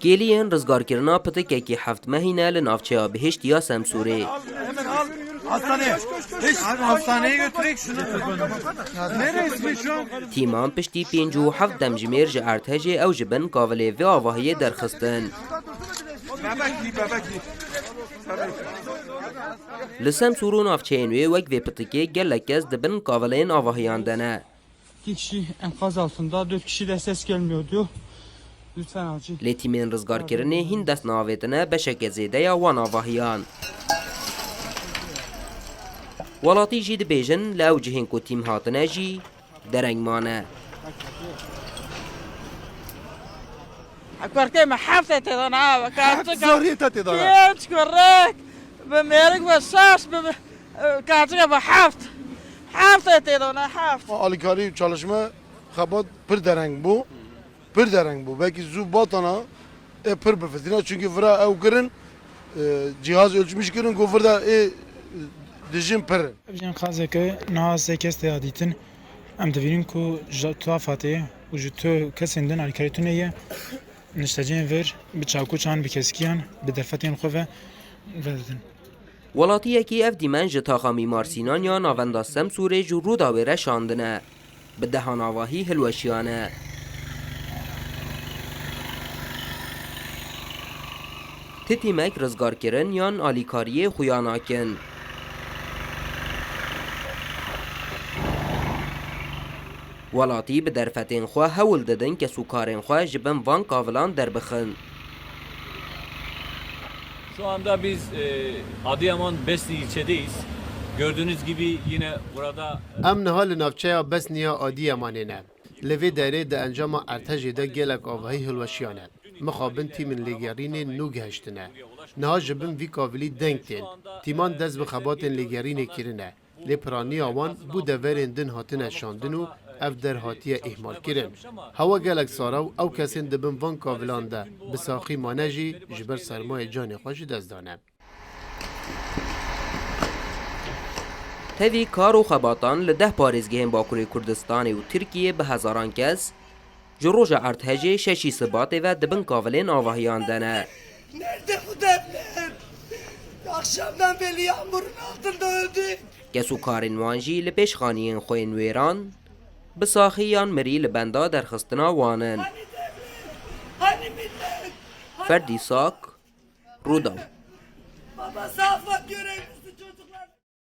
گلیین رزگارکرنا پتککی هفت مهینه لنافچه بهشت یا سمسوره. Hemen al. Hastaneye. Hastaneye götürek şunu. Neresi şu an? تیمان پشتی 57 دمجمیر جه ارتهجه او جبن کاوله و آواهی درخستن. لسمسورو نافچهینوی وک و پتکی گلکز دبن کاولین آواهیان دنه. 2 kişi enkaz altında, 4 kişi de ses gelmiyordu. Lütfen acil. لیتیمین رزگارکرنه هین دست ناویتنه بشک زیده یا وان آواهیان. ولاتی جی دبیجن لو جهین کو تیم هاتنه جی درنگ مانه. كورتي ما حفظت انا كانت Zoriyete tedana. كنت كورك بميرك بساس كانت بحفظ حفظت انا حفظ Alikari çalışma xabat pir dereng bu. Pir dereng bu. Belki zu batana pir befestina çünkü vira ev kirin cihaz ölçmüş kirin ku virda dijin pir. Bjin khazeke naz kes yaditin. Em devirin ku tuafate u jtu kesinden alkaritune نشتجين فير بتشاكو كان بكسكيان بدفتين خوفه ولدن ولاتی کی اف دیمن جتاخا میمارسینان یا ناوندا سمسوره جو رو داوره شاندنه. به دهان آواهی هلوشیانه. تیمک رزگار کرن یان آلیکاری خویاناکن. ولاتی به درفتین خواه هول دادن که سوکارین خواه جبن وان کاولان در بخن. Şu anda biz Adıyaman Besni ilçedeyiz. Gördüğünüz gibi yine burada Em nihal navçeya Besniya Adıyaman'ine. Levê derê de encama ertejê de gelek avahî hilweşiyan e. Mixabin tîmên lêgerînê nû gihiştine. Niha ji bin vî kavilî deng tên. Tîman dest bi xebatên lêgerînê kirine. Lê piraniya wan bû deverên din hatine şandin û ev derhatiye ihmal kirin. Hewa gelek saraw ew kesên dibin van kavilan de bi saxî mane jî ji ber sermayê canê xwe ji dest dane. تهوی کار و خباتان لده پارێزگehên Bakurê Kurdistanê û Tirkiye bi hezaran kes ji roja erdhejê şeşî Sibatê ve dibin kavilên avahiyan de ne. Nerede bu devler? Akşamdan beri yağmurun altında öldük. Kesûkarên wan jî li pêşxaniyên xwe yên wêran bi saxiyan mirî li benda derxistina wanin. Hani millet? Ferdî sak Rûdaw. Baba Safat göre